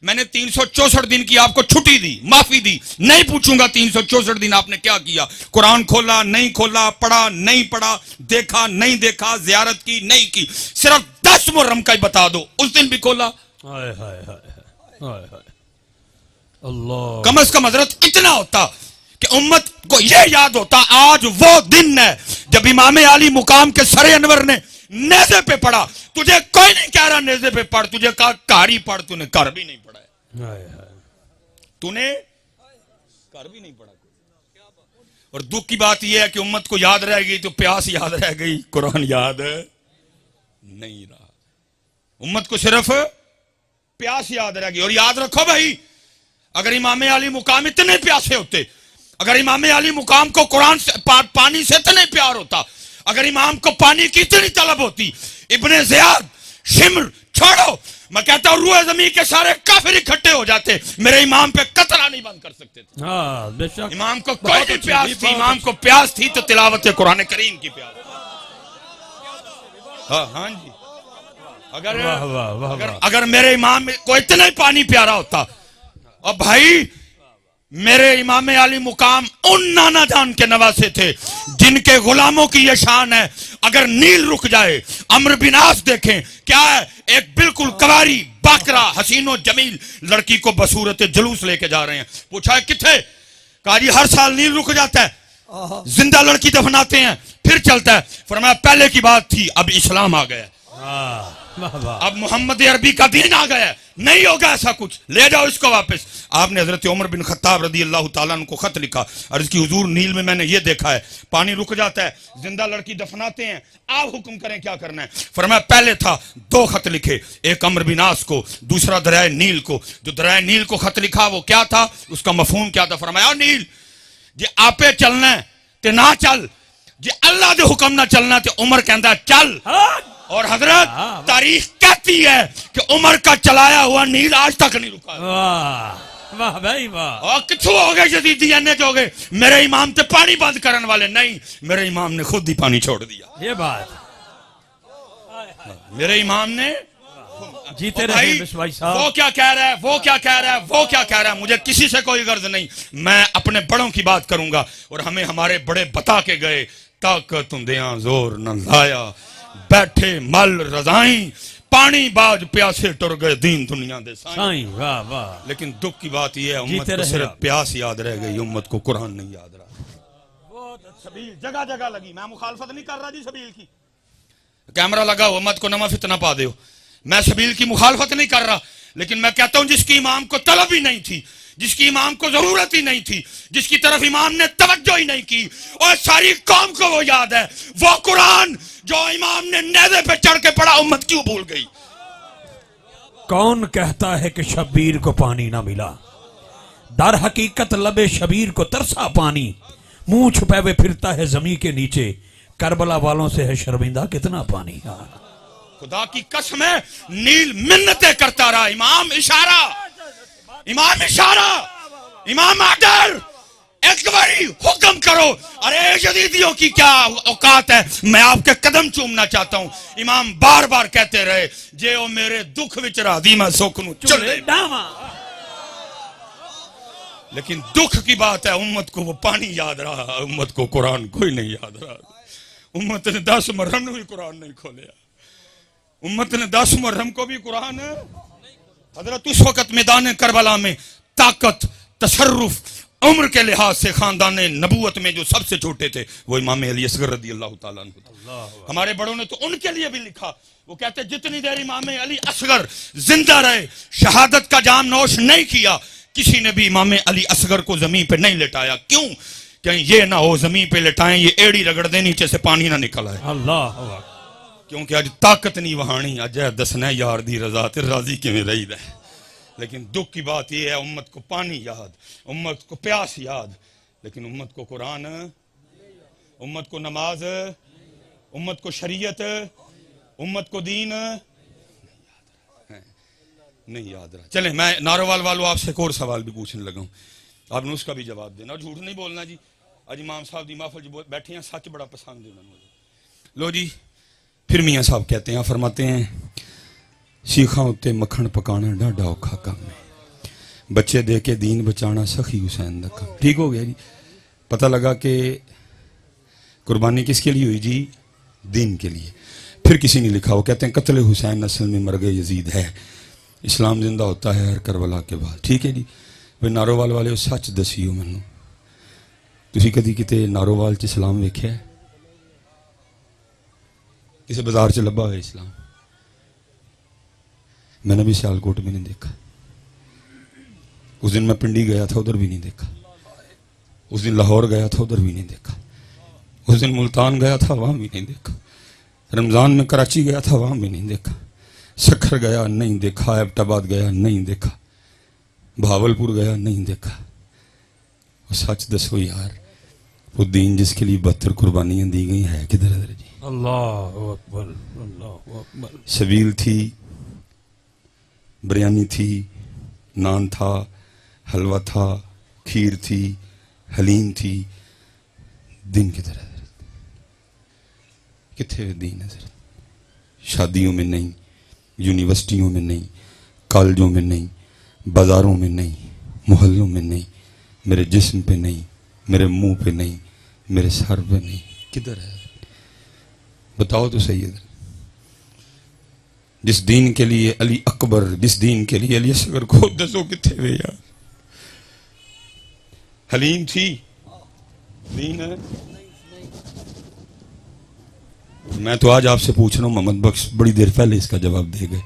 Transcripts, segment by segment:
میں نے 364 دن کی آپ کو چھٹی دی، معافی دی، نہیں پوچھوں گا 364 دن آپ نے کیا کیا، قرآن کھولا نہیں کھولا، پڑھا نہیں پڑھا، دیکھا نہیں دیکھا، زیارت کی نہیں کی، صرف 10 محرم کا ہی بتا دو اس دن بھی کھولا؟ اللہ کم از کم حضرت اتنا ہوتا کہ امت کو یہ یاد ہوتا آج وہ دن ہے جب امام علی مقام کے سر انور نے نیزے پہ پڑھا. تجھے کوئی نہیں کہہ رہا نیزے پہ پڑھ، تجھے کہا کاری پڑھ، تو نے کر بھی نہیں پڑھا ہے، تو نے کر بھی نہیں پڑھا. اور دکھ کی بات یہ ہے کہ امت کو یاد رہ گئی تو پیاس یاد رہ گئی، قرآن یاد نہیں رہا. امت کو صرف پیاس یاد رہ گئی. اور یاد رکھو بھائی، اگر امام علی مقام اتنے پیاسے ہوتے، اگر امام علی مقام کو قرآن سے پانی سے اتنے پیار ہوتا، اگر امام کو پانی کی اتنی طلب ہوتی، ابن زیاد، شمر چھوڑو، میں کہتا ہوں روح زمین کے سارے کافر اکٹھے ہو جاتے، میرے امام پہ قطرہ نہیں بند کر سکتے تھے. بے شک امام کو کوئی نہیں پیاس تھی، امام کو پیاس تھی تو تلاوت قرآن کریم کی پیاس. ہاں جی، اگر میرے امام کو اتنا ہی پانی پیارا ہوتا. اور بھائی میرے امام علی مقام ان نانا جان کے نواسے تھے جن کے غلاموں کی یہ شان ہے، اگر نیل رک جائے، عمرو بن عاص دیکھیں کیا ہے، ایک بالکل کواری باکرا حسین و جمیل لڑکی کو بصورت جلوس لے کے جا رہے ہیں. پوچھا ہے کتھے؟ کہا جی ہر سال نیل رک جاتا ہے، زندہ لڑکی دفناتے ہیں پھر چلتا ہے. فرمایا پہلے کی بات تھی، اب اسلام آ گیا، اب محمد عربی کا دین آ گیا، نہیں ہوگا ایسا کچھ، لے جاؤ اس کو واپس. آپ نے حضرت عمر بن خطاب رضی اللہ تعالیٰ عنہ کو خط لکھا، عرض کی حضور نیل میں نے یہ دیکھا ہے، پانی رک جاتا ہے، زندہ لڑکی دفناتے ہیں، آپ حکم کریں کیا کرنا ہے. فرمایا پہلے تھا 2 خط لکھے، ایک عمرو بن عاص کو، دوسرا دریائے نیل کو. جو دریائے نیل کو خط لکھا وہ کیا تھا، اس کا مفہوم کیا تھا؟ فرمایا نیل جی آپے چلنا ہے تے نہ چل، جی اللہ دے حکم نہ چلنا تے عمر کہندا چل. اور حضرت تاریخ کہتی ہے کہ عمر کا چلایا ہوا نیل آج تک نہیں رکا. واہ بھائی واہ. اور کچھو ہو گئے جدیدی انے جو ہو گئے، میرے امام تے پانی بند کرن والے نہیں، میرے امام نے خود ہی پانی چھوڑ دیا. یہ بات میرے امام نے جیتے رہے بھائی صاحب. وہ کیا کہہ رہا ہے، وہ کیا کہہ رہا ہے، وہ کیا کہہ رہا ہے، مجھے کسی سے کوئی غرض نہیں. میں اپنے بڑوں کی بات کروں گا، اور ہمیں ہمارے بڑے بتا کے گئے، طاقت دیاں زور نہ لایا، بیٹھے مل رضائیں، پانی باج پیاسے ٹر گئے دین دنیا دے سائیں. واہ واہ. لیکن دکھ کی بات یہ ہے امت کو صرف پیاس یاد رہ گئی، امت کو قرآن نہیں یاد رہا. سبیل جگہ جگہ لگی، میں مخالفت نہیں کر رہا جی سبیل کی، کیمرہ لگا ہو امت کو نما فتنہ پا دے ہو، میں سبیل کی مخالفت نہیں کر رہا، لیکن میں کہتا ہوں جس کی امام کو طلب ہی نہیں تھی، جس کی امام کو ضرورت ہی نہیں تھی، جس کی طرف امام نے توجہ ہی نہیں کی، اور ساری قوم کو وہ یاد ہے، وہ قرآن جو امام نے نیزے پہ چڑھ کے پڑھا امت کیوں بھول گئی؟ کون کہتا ہے کہ شبیر کو پانی نہ ملا؟ در حقیقت لب شبیر کو ترسا پانی، منہ چھپے ہوئے پھرتا ہے زمین کے نیچے، کربلا والوں سے ہے شرمندہ کتنا پانی. خدا کی قسم ہے نیل منتیں کرتا رہا، امام اشارہ، امام اشارہ، امام آڈر، ایک باری حکم کرو. ارے جدیدیوں کی کیا اوقات ہے، میں آپ کے قدم چومنا چاہتا ہوں. امام بار بار کہتے رہے جے او میرے دکھ وچ راضی میں سکھ نو چلے. لیکن دکھ کی بات ہے امت کو وہ پانی یاد رہا، امت کو قرآن کوئی نہیں یاد رہا. امت نے 10 محرم میں بھی قرآن نہیں کھولیا، امت نے 10 محرم کو بھی قرآن. حضرت اس وقت میدان کربلا میں طاقت، تصرف، عمر کے لحاظ سے خاندان نبوت میں جو سب سے چھوٹے تھے وہ امام علی اصغر رضی اللہ تعالیٰ عنہ تھے. ہمارے بڑوں نے تو ان کے لیے بھی لکھا، وہ کہتے جتنی دیر امام علی اصغر زندہ رہے، شہادت کا جام نوش نہیں کیا، کسی نے بھی امام علی اصغر کو زمین پہ نہیں لٹایا. کیوں؟ کہیں یہ نہ ہو زمین پہ لٹائیں یہ ایڑی رگڑ دے نیچے سے پانی نہ نکل آئے. اللہ کیونکہ آج طاقت نہیں وہانی، آج ہے دسنا یار دی رضا تے راضی کیویں رہی ہے. لیکن دکھ کی بات یہ ہے امت کو پانی یاد، امت کو پیاس یاد، لیکن امت کو قرآن، امت کو نماز، امت کو شریعت، امت کو دین نہیں یاد رہا. چلیں میں ناروال والوں آپ سے ایک اور سوال بھی پوچھنے لگا ہوں، آپ نے اس کا بھی جواب دینا، جھوٹ نہیں بولنا جی. آج امام صاحب دی محفل جو بیٹھے ہیں سچ بڑا پسند ہے انہوں نے. لو جی پھر میاں صاحب کہتے ہیں، فرماتے ہیں سیخاں اتے مکھن پکانا ڈاڈا اوکھا کام ہے. بچے دے کے دین بچانا سخی حسین دا کام. ٹھیک ہو گیا جی. پتہ لگا کہ قربانی کس کے لیے ہوئی جی؟ دین کے لیے. پھر کسی نے لکھا، وہ کہتے ہیں قتل حسین اصل میں مرگ یزید ہے، اسلام زندہ ہوتا ہے ہر کربلا کے بعد. ٹھیک ہے جی. وہ نارووال والے سچ دسیو مینوں، تسی کدی کتے نارووال چ اسلام ویکھیا ہے؟ کسی بازار چ لبا ہوئے اسلام؟ میں نے بھی سیالکوٹ بھی نہیں دیکھا. اس دن میں پنڈی گیا تھا، ادھر بھی نہیں دیکھا. اس دن لاہور گیا تھا، ادھر بھی نہیں دیکھا. اس دن ملتان گیا تھا، وہاں بھی نہیں دیکھا. رمضان میں کراچی گیا تھا، وہاں بھی نہیں دیکھا. سکھر گیا نہیں دیکھا. ایبٹ آباد گیا نہیں دیکھا. بھاولپور گیا نہیں دیکھا. وہ سچ دسو یار، وہ دین جس کے لیے 72 قربانیاں دی گئی ہے کدھر ادھر جی؟ اللہ اکبر، اللہ اکبر. شبیل تھی، بریانی تھی، نان تھا، حلوہ تھا، کھیر تھی، حلیم تھی. دین کدھر ہے؟ کتنے دین ہے؟ شادیوں میں نہیں، یونیورسٹیوں میں نہیں، کالجوں میں نہیں، بازاروں میں نہیں، محلوں میں نہیں، میرے جسم پہ نہیں، میرے منہ پہ نہیں، میرے سر پہ نہیں. کدھر ہے؟ بتاؤ تو صحیح ہے. جس دین کے لیے علی اکبر، جس دین کے لیے علی اصغر کو دسو کتنے ہوئے یار. حلیم تھی، دین ہے. میں تو آج آپ سے پوچھ رہا ہوں، محمد بخش بڑی دیر پہلے اس کا جواب دے گئے.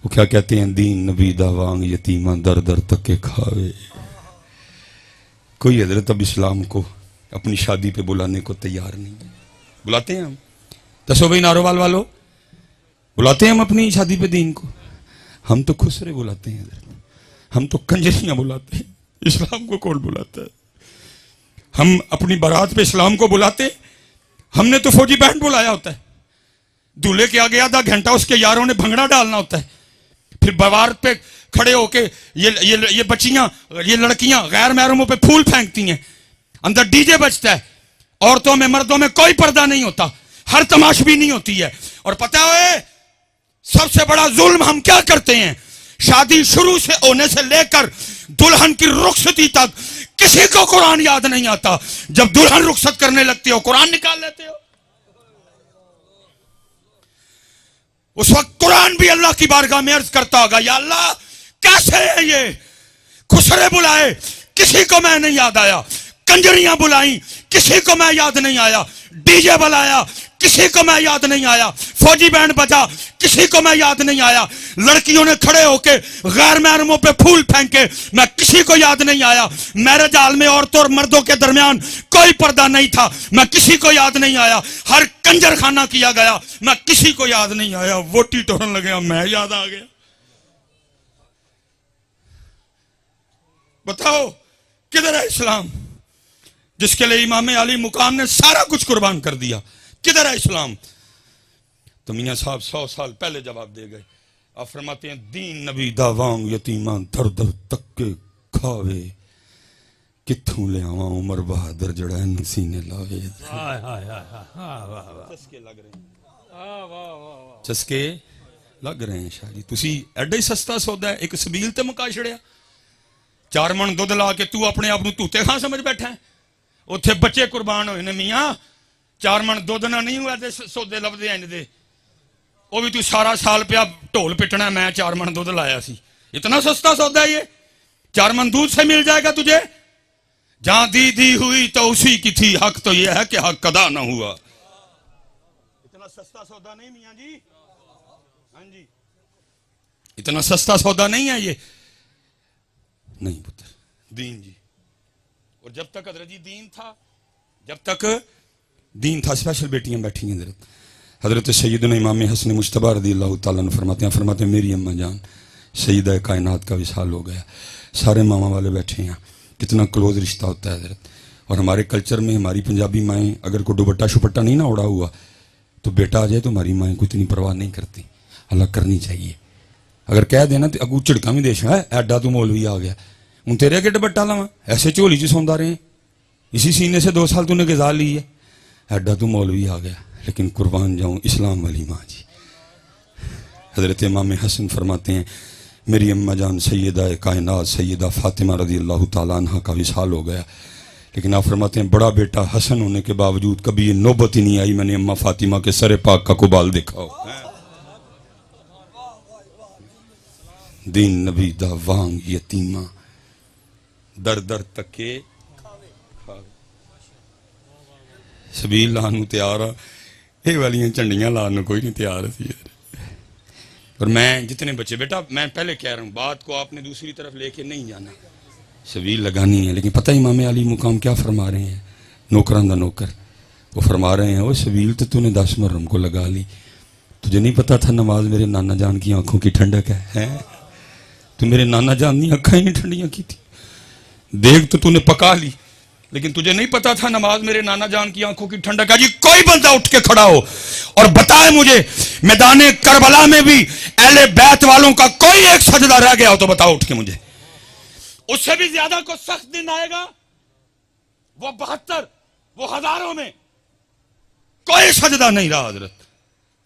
وہ کیا کہتے ہیں؟ دین نبی دا وانگ یتیمہ در در تک کے کھاوے. کوئی حضرت اب اسلام کو اپنی شادی پہ بلانے کو تیار نہیں ہے. بلاتے ہیں ہم؟ دسو بھائی نارووال والو، بلاتے ہیں ہم اپنی شادی پہ دین کو؟ ہم تو خسرے بلاتے ہیں حضرت، ہم تو کنجریاں بلاتے ہیں. اسلام کو کون بلاتا ہے؟ ہم اپنی بارات پہ اسلام کو بلاتے ہیں؟ ہم نے تو فوجی بینڈ بلایا ہوتا ہے. دولہے کے آگے آدھا گھنٹہ اس کے یاروں نے بھنگڑا ڈالنا ہوتا ہے. پھر بوارت پہ کھڑے ہو کے یہ بچیاں، یہ لڑکیاں غیر محرموں پہ پھول پھینکتی ہیں. اندر ڈی جے بجتا ہے. عورتوں میں مردوں میں کوئی پردہ نہیں ہوتا. ہر تماش بھی نہیں ہوتی ہے. اور پتہ ہے سب سے بڑا ظلم ہم کیا کرتے ہیں؟ شادی شروع سے ہونے سے لے کر دلہن کی رخصتی تک کسی کو قرآن یاد نہیں آتا. جب دلہن رخصت کرنے لگتی ہو قرآن نکال لیتے ہو. اس وقت قرآن بھی اللہ کی بارگاہ میں عرض کرتا ہوگا، یا اللہ کیسے ہے یہ؟ خسرے بلائے، کسی کو میں نہیں یاد آیا. کنجریاں بلائیں، کسی کو میں یاد نہیں آیا. ڈی جے بلایا، کسی کو میں یاد نہیں آیا. فوجی بینڈ بجا، کسی کو میں یاد نہیں آیا. لڑکیوں نے کھڑے ہو کے غیر محرموں پہ پھول پھینکے، میں کسی کو یاد نہیں آیا. میرج ہال میں عورتوں اور مردوں کے درمیان کوئی پردہ نہیں تھا، میں کسی کو یاد نہیں آیا. ہر کنجر خانہ کیا گیا، میں کسی کو یاد نہیں آیا. ووٹی ٹورن لگے، میں یاد آ گیا. بتاؤ کدھر ہے اسلام جس کے لیے امام علی مقام نے سارا کچھ قربان کر دیا؟ کدھر ہے اسلام؟ تو میاں صاحب 100 سال پہلے جواب دے گئے. آپ فرماتے ہیں دین نبی دا وانگ یتیمان در در تک کے کھاوے. کتھوں لے آواں عمر بہادر جڑا ان سینے لاوے. چسکے لگ رہے ہیں، چسکے لگ رہے ہیں. شاہ جی تسی ایڈا ہی سستا سودا ہے ایک سبیل تے مکا چھڑیا. 4 من دودھ لا کے تو اپنے آپ نو توتے خان سمجھ بیٹھا ہے. اتھے بچے قربان ہوئے نے میاں. 4 من دودھ نہ نہیں ہوا دے سودے لبدے ہیں دے. وہ بھی تو سارا سال پیا ڈھول پٹنا میں 4 من دودھ لایا سی. اتنا سستا سودا ہے یہ؟ 4 من دودھ سے مل جائے گا تجھے. جہاں دی ہوئی تو اسی کی تھی. حق تو یہ ہے کہ حق ادا نہ ہوا. اتنا سستا سودا نہیں میاں جی. ہاں جی اتنا سستا سودا نہیں ہے یہ. نہیں پتر دین جی. اور جب تک حضرت جی دین تھا، جب تک دین تھا. اسپیشل بیٹیاں بیٹھی ہیں حضرت سیدنا امام حسن مجتبی رضی اللہ تعالیٰ عنہ فرماتے ہیں میری اماں جان سیدہ کائنات کا وصال ہو گیا. سارے ماما والے بیٹھے ہیں. کتنا کلوز رشتہ ہوتا ہے حضرت. اور ہمارے کلچر میں ہماری پنجابی مائیں اگر کوئی دوپٹہ شپٹا نہیں نہ اڑا ہوا تو بیٹا آ جائے تو ہماری مائیں کو اتنی پرواہ نہیں کرتی. اللہ کرنی چاہیے. اگر کہہ دینا تو اگو چڑکا بھی دیش ہے ایڈا تو مولوی آ گیا ہوں تیرے اگے دوپٹہ لاواں ایسے جھولی چ سوندا رہے اسی سینے سے 2 سال تو نے غذا لی ہے. ایڈا تو مولوی آ گیا. لیکن قربان جاؤں اسلام والی ماں جی. حضرت امام حسن فرماتے ہیں میری اماں جان سیدہ کائنات سیدہ فاطمہ رضی اللہ تعالیٰ عنہ کا وصال ہو گیا، لیکن آپ فرماتے ہیں بڑا بیٹا حسن ہونے کے باوجود کبھی یہ نوبت ہی نہیں آئی میں نے اماں فاطمہ کے سر پاک کا قبال دیکھا ہو۔ دین نبی دا وانگ یتیمہ در در تکے سبیل لانو تیار یہ والیاں چنڈیاں لانو کوئی نہیں تیار تھی۔ اور میں جتنے بچے بیٹا میں پہلے کہہ رہا ہوں بات کو آپ نے دوسری طرف لے کے نہیں جانا، سبیل لگانی ہے، لیکن پتہ امام علی مقام کیا فرما رہے ہیں، نوکران دا نوکر وہ فرما رہے ہیں وہ سبیل تو نے 10 محرم کو لگا لی، تجھے نہیں پتا تھا نماز میرے نانا جان کی آنکھوں کی ٹھنڈک ہے، تو میرے نانا جان کی آنکھیں ہی ٹھنڈیاں کی تھی، دیکھ تو نے پکا لی، لیکن تجھے نہیں پتا تھا نماز میرے نانا جان کی آنکھوں کی ٹھنڈک ہے۔ جی کوئی بندہ اٹھ کے کھڑا ہو اور بتائے مجھے میدان کربلا میں بھی اہل بیت والوں کا کوئی ایک سجدہ رہ گیا ہو تو بتاؤ اٹھ کے مجھے، اس سے بھی زیادہ کو سخت دن آئے گا، وہ 72 وہ ہزاروں میں کوئی سجدہ نہیں رہا حضرت،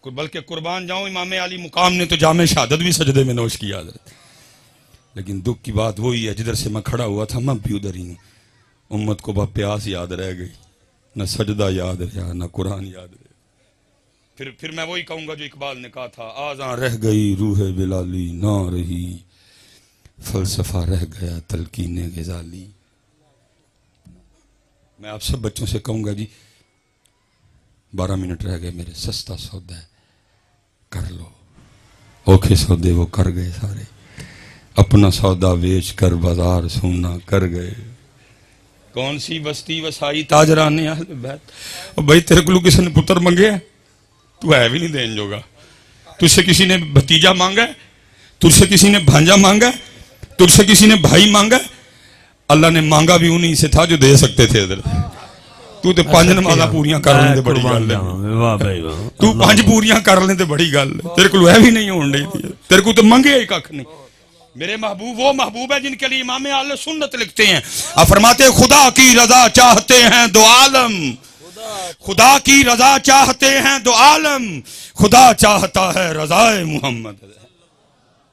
بلکہ قربان جاؤں امام علی مقام نے تو جامع شہادت بھی سجدے میں نوش کیا حضرت، لیکن دکھ کی بات وہی ہے جدھر سے میں کھڑا ہوا تھا میں بھی ادھر ہی ہوں، امت کو بہت پیاس یاد رہ گئی، نہ سجدہ یاد رہا نہ قرآن یاد رہا، پھر میں وہی کہوں گا جو اقبال نے کہا تھا، آزاں رہ گئی روح بلالی نہ رہی فلسفہ رہ گیا تلقین غزالی۔ میں آپ سب بچوں سے کہوں گا جی 12 منٹ رہ گئے میرے، سستا سودا ہے کر لو، اوکھے سودے وہ کر گئے سارے، اپنا سودا بیچ کر بازار سونا کر گئے، کون سی بستی وسائی تاجران اہل بیت، اور بھائی تیرے کو کسی نے پتر منگے ہے تو ہے بھی نہیں دین جوگا، تجھ سے کسی نے بھتیجا مانگا ہے، تجھ سے کسی نے بھانجا مانگا ہے، تجھ سے کسی نے بھائی مانگا ہے، اللہ نے مانگا بھی انہی سے تھا جو دے سکتے تھے حضرت، تو تے 5 نمازاں پوریاں کر لیں تے بڑی گل ہے، تو 5 پوریاں کر لیں تے بڑی گل ہے، تیرے کو ہے بھی نہیں ہون رہی تھی، تیرے کو تو منگے ہی ککھ نہیں۔ میرے محبوب وہ محبوب ہے جن کے لیے امام اہل سنت لکھتے ہیں، آپ فرماتے خدا کی رضا چاہتے ہیں دو عالم، خدا کی رضا چاہتے ہیں دو عالم، خدا چاہتا ہے رضائے محمد۔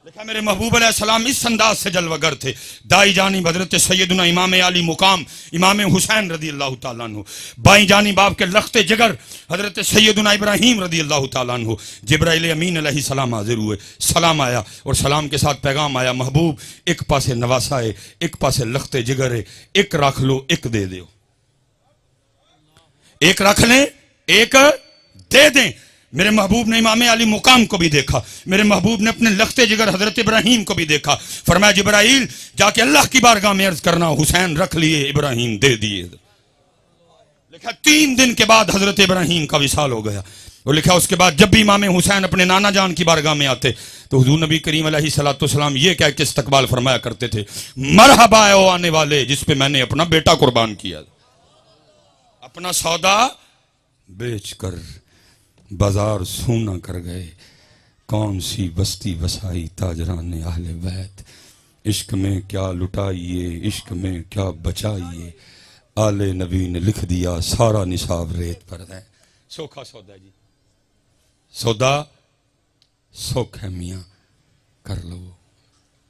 لکھا میرے محبوب علیہ السلام اس انداز سے جلوہ گر تھے، دائی جانب حضرت سیدنا امام علی مقام امام حسین رضی اللہ تعالیٰ عنہ، بائیں جانب آپ کے لخت جگر حضرت سیدنا ابراہیم رضی اللہ تعالیٰ عنہ، جبرائیل امین علیہ السلام حاضر ہوئے، سلام آیا اور سلام کے ساتھ پیغام آیا، محبوب ایک پاسے نواسا ہے، ایک پاسے لخت جگر ہے، ایک رکھ لو ایک دے دیو، ایک رکھ لیں ایک دے دیں۔ میرے محبوب نے امام علی مقام کو بھی دیکھا، میرے محبوب نے اپنے لخت جگر حضرت ابراہیم کو بھی دیکھا، فرمایا جبرائیل جا کے اللہ کی بارگاہ میں عرض کرنا حسین رکھ لیے ابراہیم دے دیے۔ لکھا 3 دن کے بعد حضرت ابراہیم کا وصال ہو گیا، اور لکھا اس کے بعد جب بھی امام حسین اپنے نانا جان کی بارگاہ میں آتے تو حضور نبی کریم علیہ السلام یہ کہہ کے استقبال فرمایا کرتے تھے، مرحبا اے آنے والے جس پہ میں نے اپنا بیٹا قربان کیا، اپنا سودا بیچ کر بازار سونا کر گئے، کون سی بستی بسائی تاجران اہل بیت، عشق میں کیا لٹائیے عشق میں کیا بچائیے، آل نبی نے لکھ دیا سارا نصاب ریت پر ہے۔ سوکھا سودا جی، سودا سوکھ ہے میاں کر لو،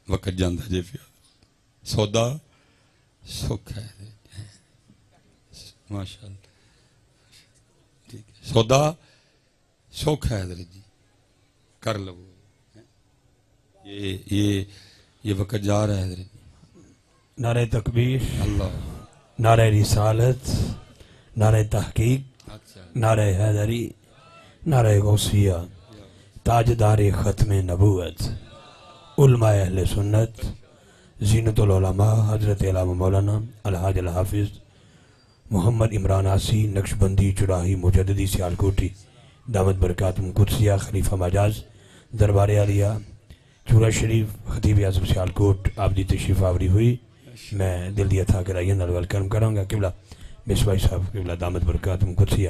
وقت جاندہ جے پیا، سودا سوکھ ہے ماشاءاللہ، ٹھیک ہے، سودا سوکھ ہے حضرت جی کر لو، یہ وقت جا رہا ہے حضرت جی۔ نعرہ تکبیر، اللہ، نعرہ رسالت، نعرہ تحقیق، نعرہ حیدری، نعرہ غوثیہ، تاجدار ختم نبوت، علماء اہل سنت، زینت العلماء حضرت علامہ مولانا الحاج الحافظ محمد عمران آسی نقشبندی چراہی مجددی سیالکوٹی دامت برکاتہم قدسیہ خلیفہ مجاز دربار عالیہ چورا شریف خطیب اعظم سیالکوٹ آپ دی تشریف آوری ہوئی، میں دل دیا تھا کہ رائیہ نلوال کرم کروں گا، قبلہ مصباحی صاحب قبلہ دامت برکاتہم قدسیہ،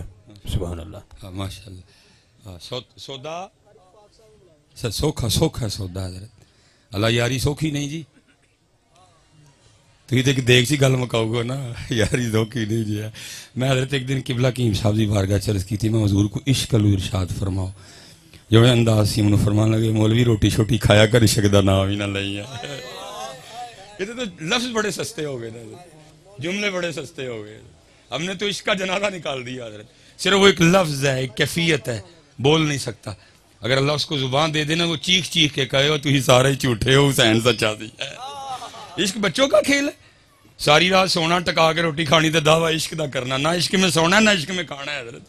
سبحان اللہ ماشاءاللہ۔ سودا سوکھا سوکھا سودا حضرت، اللہ یاری سوکھی نہیں جی، تو یہ دیکھ سی گل مکاؤ گا نا، یاری سوکھی نہیں جی۔ میں حضرت ایک دن قبلہ کی صاحب دی بارگاہ چرز کی تھی، میں حضور کو عشق لو ارشاد فرماؤ، جو انداز سی انہوں فرمان لگے مولوی روٹی شوٹی کھایا کر عشق دا نام ہی نہ لئی ہے. یہ تو لفظ بڑے سستے ہو گئے نا, جملے بڑے سستے ہو گئے. ہم نے تو عشق کا جنازہ نکال دیا حضرت. صرف وہ ایک لفظ ہے, ایک کیفیت ہے, بول نہیں سکتا. اگر اللہ اس کو زبان دے دینا وہ چیخ چیخ کے کہے ہو تو ہی سارے جھوٹے ہو, حسین سچا دی ہے. عشق بچوں کا کھیل ہے. ساری رات سونا ٹکا کے روٹی کھانی تے دعویٰ عشق دا کرنا. نہ عشق میں سونا ہے نہ عشق میں کھانا ہے حضرت.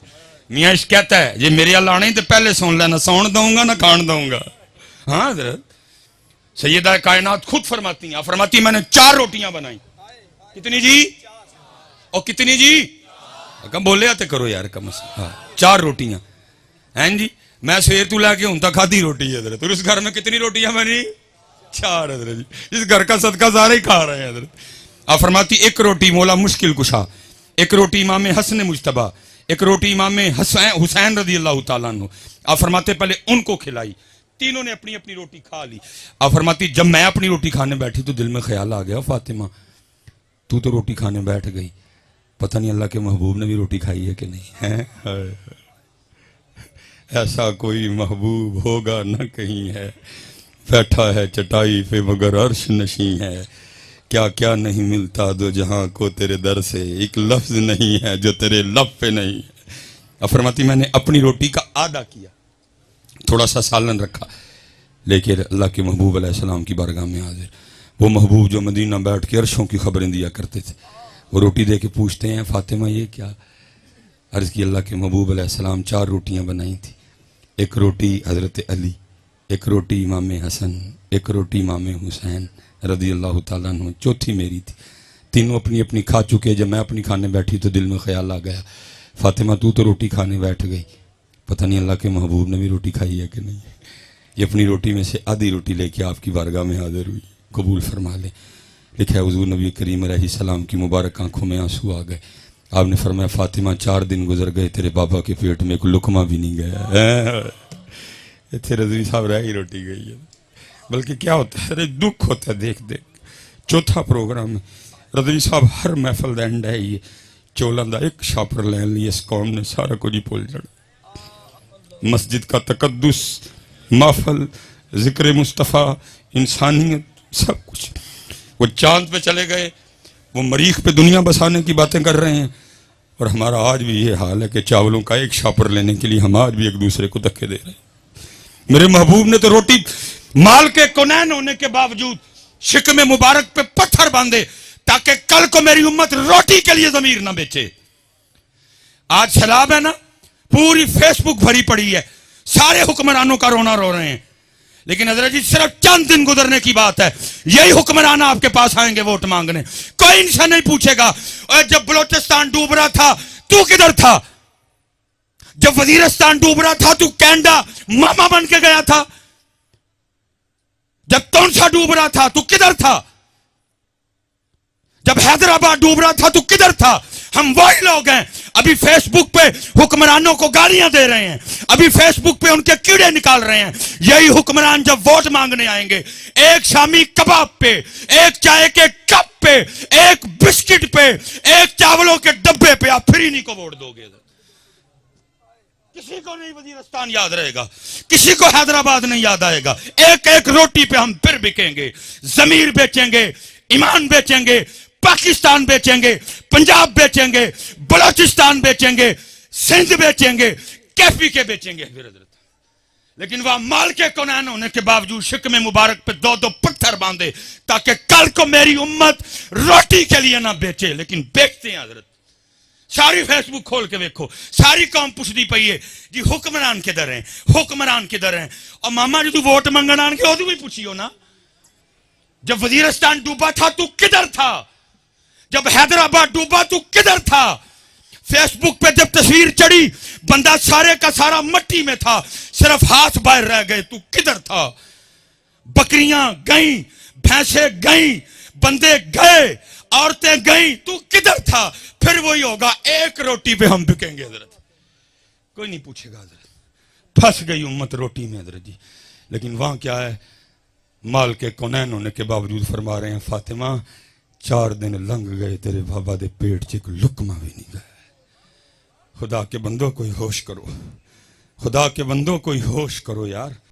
میاں عشق کہتا ہے جی میرے اللہ آنے تو پہلے سن لینا, سون دوں گا نہ کھان دوں گا. ہاں حضرت سیدہ کائنات خود فرماتی ہیں, فرماتی میں نے 4 روٹیاں بنائی. کتنی جی؟ اور کتنی جی؟ کم بولے آتے کرو یار کم سے. ہاں 4 روٹیاں ہیں جی. میں سویر تو لے کے ہوں تک کھادی روٹی ہے حضرت. اور اس گھر میں کتنی روٹیاں بنی؟ 4 حضرت جی. اس گھر کا صدقہ سارے ہی کھا رہے ہیں حضرت. آپ فرماتی 1 روٹی مولا مشکل کشا, 1 روٹی امام حسن مجتبیٰ, 1 روٹی امام حسین رضی اللہ تعالیٰ عنہ. آپ فرماتے پہلے ان کو کھلائی. تینوں نے اپنی اپنی روٹی کھا لی. آپ فرماتی جب میں اپنی روٹی کھانے بیٹھی تو دل میں خیال آ گیا فاطمہ تو روٹی کھانے بیٹھ گئی, پتہ نہیں اللہ کے محبوب نے بھی روٹی کھائی ہے کہ نہیں ہے. ایسا کوئی محبوب ہوگا نہ کہیں ہے, بیٹھا ہے چٹائی پہ مگر عرش نشیں ہے. کیا کیا نہیں ملتا دو جہاں کو تیرے در سے, ایک لفظ نہیں ہے جو تیرے لب پہ نہیں ہے. اب فرماتی میں نے اپنی روٹی کا آدھا کیا, تھوڑا سا سالن رکھا, لیکن اللہ کے محبوب علیہ السلام کی بارگاہ میں حاضر. وہ محبوب جو مدینہ بیٹھ کے عرشوں کی خبریں دیا کرتے تھے, وہ روٹی دے کے پوچھتے ہیں فاطمہ یہ کیا؟ عرض کی اللہ کے محبوب علیہ السلام 4 روٹیاں بنائی تھی. 1 روٹی حضرت علی, 1 روٹی امام حسن, 1 روٹی امام حسین رضی اللہ تعالیٰ عنہ, چوتھی میری تھی. تینوں اپنی اپنی کھا چکے. جب میں اپنی کھانے بیٹھی تو دل میں خیال آ گیا فاطمہ تو روٹی کھانے بیٹھ گئی, پتہ نہیں اللہ کے محبوب نے بھی روٹی کھائی ہے کہ نہیں. یہ اپنی روٹی میں سے آدھی روٹی لے کے آپ کی بارگاہ میں حاضر ہوئی, قبول فرما لیں. لکھا ہے حضور نبی کریم علیہ السلام کی مبارک آنکھوں میں آنسو آ گئے. آپ نے فرمایا فاطمہ 4 دن گزر گئے تیرے بابا کے پیٹ میں ایک لقمہ بھی نہیں گیا. اتنے رضوی صاحب رہ ہی روٹی گئی ہے. بلکہ کیا ہوتا ہے دکھ ہوتا ہے دیکھ دیکھ. چوتھا پروگرام رضوی صاحب ہر محفل دا اینڈ ہے یہ چولن دا ایک شاپر لین لی اس قوم نے سارا کچھ ہی بھول جانا. مسجد کا تقدس, محفل, ذکر مصطفیٰ, انسانیت, سب کچھ. وہ چاند پہ چلے گئے, وہ مریخ پہ دنیا بسانے کی باتیں کر رہے ہیں, اور ہمارا آج بھی یہ حال ہے کہ چاولوں کا ایک شاپر لینے کے لیے ہم آج بھی ایک دوسرے کو دھکے دے رہے ہیں. میرے محبوب نے تو روٹی مال کے کونین ہونے کے باوجود شکم مبارک پہ پتھر باندھے تاکہ کل کو میری امت روٹی کے لیے ضمیر نہ بیچے. آج سیلاب ہے نا, پوری فیس بک بھری پڑی ہے, سارے حکمرانوں کا رونا رو رہے ہیں. لیکن حضرت جی صرف چند دن گزرنے کی بات ہے, یہی حکمران آپ کے پاس آئیں گے ووٹ مانگنے. کوئی ان سے نہیں پوچھے گا جب بلوچستان ڈوب رہا تھا تو کدھر تھا, جب وزیرستان ڈوب رہا تھا تو کینیڈا ماما بن کے گیا تھا, جب تونسا ڈوب رہا تھا تو کدھر تھا, جب حیدرآباد ڈوب رہا تھا تو کدھر تھا. ہم وہی لوگ ہیں ابھی فیس بک پہ حکمرانوں کو گالیاں دے رہے ہیں, ابھی فیس بک پہ ان کے کیڑے نکال رہے ہیں. یہی حکمران جب ووٹ مانگنے آئیں گے ایک شامی کباب پہ, ایک چائے کے کپ پہ, ایک بسکٹ پہ, ایک چاولوں کے ڈبے پہ آپ پھر انہیں کو ووٹ دو گے. کسی کو نہیں وزیرستان یاد رہے گا, کسی کو حیدرآباد نہیں یاد آئے گا. ایک ایک روٹی پہ ہم پھر بکیں گے, ضمیر بیچیں گے, ایمان بیچیں گے, پاکستان بیچیں گے, پنجاب بیچیں گے, بلوچستان بیچیں گے, سندھ بیچیں گے, کیفی کے بیچیں گے پھر حضرت. لیکن وہ مال کے کونین ہونے کے باوجود شکم مبارک پہ 2 پتھر باندھے تاکہ کل کو میری امت روٹی کے لیے نہ بیچے. لیکن بیچتے ہیں حضرت. ساری فیس بک کھول کے دیکھو, ساری قوم پوچھتی پئی ہے جی حکمران کدھر ہیں, حکمران کدھر ہیں. اور ماما جی تو ووٹ منگن آن کے وہ بھی پوچھیو نا, جب وزیرستان ڈوبا تھا تو کدھر تھا, جب حیدرآباد ڈوبا تو کدھر تھا. فیس بک پہ جب تصویر چڑھی بندہ سارے کا سارا مٹی میں تھا, صرف ہاتھ باہر رہ گئے, تو کدھر تھا. بکریاں گئیں, بھینسیں گئیں, بندے گئے, عورتیں گئیں, تو کدھر تھا. پھر وہی ہوگا, ایک روٹی پہ ہم بکیں گے حضرت. کوئی نہیں پوچھے گا حضرت. پھنس گئی امت روٹی میں حضرت جی. لیکن وہاں کیا ہے, مال کے کونین ہونے کے باوجود فرما رہے ہیں فاطمہ 4 دن لنگ گئے تیرے بابا دے پیٹ چ ایک لقمہ بھی نہیں گیا. خدا کے بندوں کوئی ہوش کرو, خدا کے بندوں کوئی ہوش کرو یار.